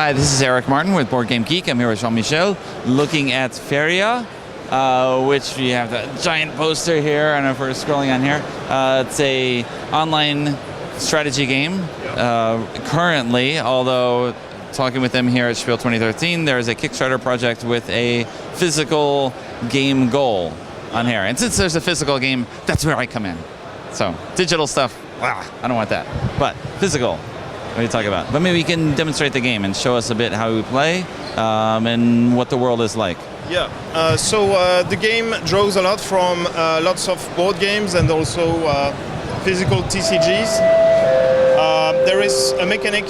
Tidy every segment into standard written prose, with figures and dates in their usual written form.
Hi, this is Eric Martin with Board Game Geek. I'm here with Jean-Michel, looking at Faeria, which we have the giant poster here. I don't know if we're scrolling on here. It's a online strategy game. Currently, although talking with them here at Spiel 2013, there is a Kickstarter project with a physical game goal on here. And since there's a physical game, that's where I come in. So digital stuff, I don't want that. But physical. What do you talk about? But maybe you can demonstrate the game and show us a bit how we play and what the world is like. Yeah, so the game draws a lot from lots of board games and also physical TCGs. There is a mechanic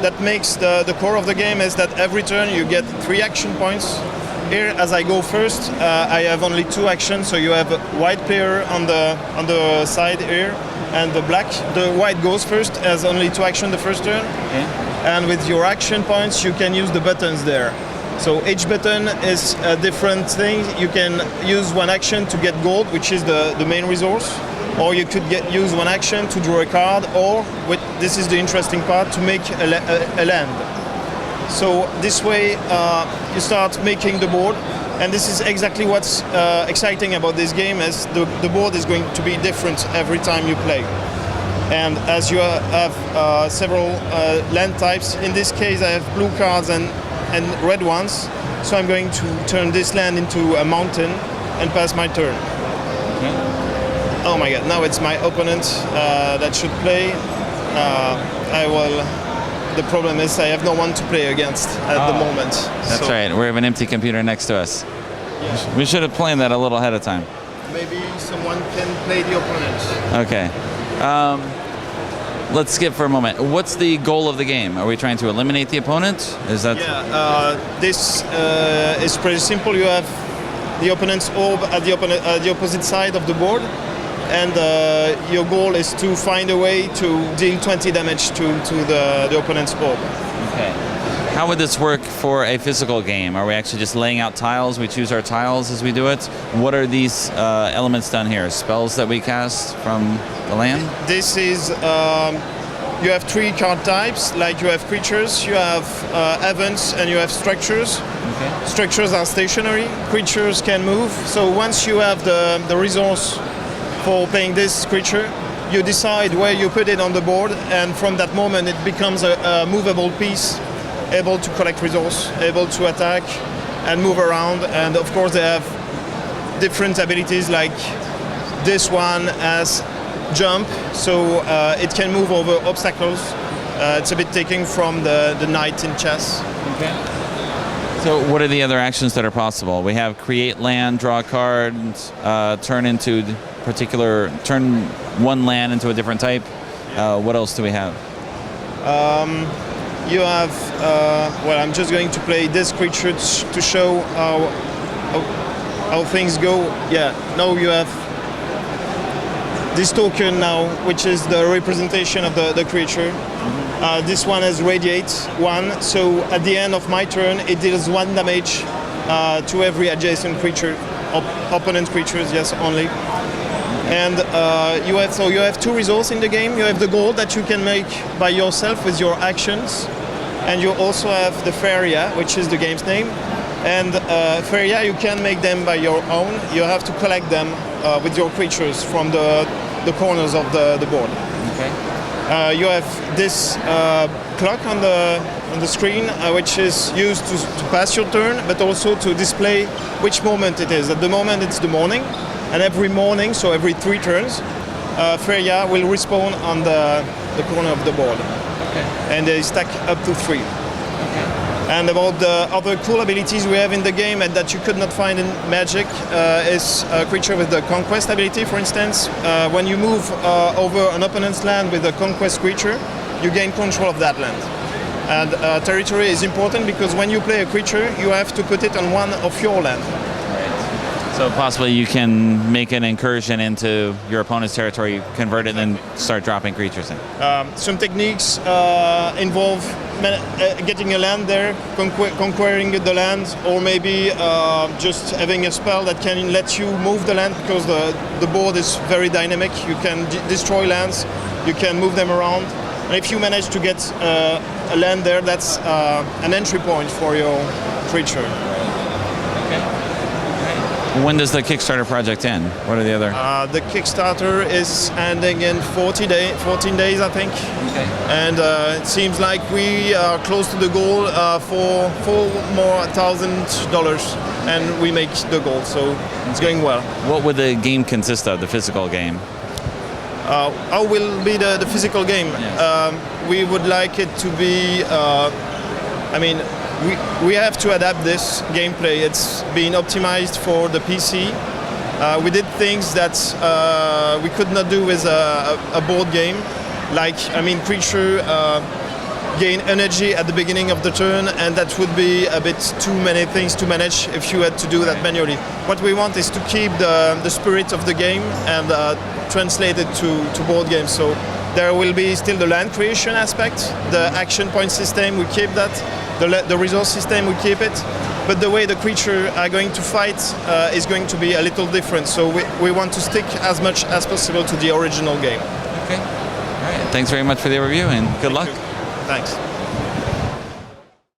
that makes the core of the game is that every turn you get 3 action points. Here, as I go first, I have only 2 actions, so you have a white player on the side here, and the white goes first, has only 2 actions the first turn. Okay. And with your action points, you can use the buttons there. So each button is a different thing. You can use 1 action to get gold, which is the main resource, or you could use 1 action to draw a card, or, this is the interesting part, to make a land. So this way you start making the board, and this is exactly what's exciting about this game, is the board is going to be different every time you play. And as you have several land types, in this case I have blue cards and red ones, so I'm going to turn this land into a mountain and pass my turn. Okay. Oh my god, now it's my opponent that should play. The problem is I have no one to play against at the moment. That's right, we have an empty computer next to us. Yeah. We should have planned that a little ahead of time. Maybe someone can play the opponent. Okay. Let's skip for a moment. What's the goal of the game? Are we trying to eliminate the opponent? Is that? Yeah, this is pretty simple. You have the opponent's orb at the opposite side of the board, and your goal is to find a way to deal 20 damage to the opponent's orb. Okay. How would this work for a physical game? Are we actually just laying out tiles? We choose our tiles as we do it? What are these elements done here? Spells that we cast from the land? This is, you have 3 card types, like you have creatures, you have events, and you have structures. Okay. Structures are stationary, creatures can move, so once you have the resource for playing this creature, you decide where you put it on the board, and from that moment it becomes a movable piece, able to collect resource, able to attack and move around. And of course they have different abilities, like this one has jump, so it can move over obstacles. It's a bit taken from the knight in chess. Okay. So what are the other actions that are possible? We have create land, draw a card, turn 1 land into a different type. What else do we have? You have, well, I'm just going to play this creature to show how things go. Yeah, now you have this token now, which is the representation of the creature. Mm-hmm. This one has radiate 1, so at the end of my turn it deals 1 damage to every adjacent creature, opponent creatures, yes, only. And you have 2 resources in the game. You have the gold that you can make by yourself with your actions, and you also have the Faeria, which is the game's name. And Faeria, you can make them by your own. You have to collect them with your creatures from the corners of the board. Okay. You have this clock on the screen, which is used to pass your turn, but also to display which moment it is. At the moment, it's the morning. And every morning, so every 3 turns, Faeria will respawn on the corner of the board. Okay. And they stack up to 3. Okay. And about the other cool abilities we have in the game and that you could not find in Magic is a creature with the Conquest ability, for instance. When you move over an opponent's land with a Conquest creature, you gain control of that land. And territory is important because when you play a creature, you have to put it on one of your land. So possibly you can make an incursion into your opponent's territory, convert it, and then start dropping creatures in. Some techniques involve getting a land there, conquering the land, or maybe just having a spell that can let you move the land, because the board is very dynamic. You can destroy lands, you can move them around. And if you manage to get a land there, that's an entry point for your creature. When does the Kickstarter project end? What are the other? The Kickstarter is ending in 14 days, I think. Okay. And it seems like we are close to the goal for $4,000, and we make the goal, so it's going well. What would the game consist of, the physical game? How will be the physical game? Yes. We would like it to be, we have to adapt this gameplay. It's been optimized for the PC. We did things that we could not do with a board game. Like, creature gain energy at the beginning of the turn, and that would be a bit too many things to manage if you had to do that manually. What we want is to keep the spirit of the game and translate it to board games. So there will be still the land creation aspect, the action point system, we keep that. The resource system, we keep it, but the way the creature are going to fight is going to be a little different. So we want to stick as much as possible to the original game. Okay. All right. Thanks very much for the overview, and good luck. Thanks.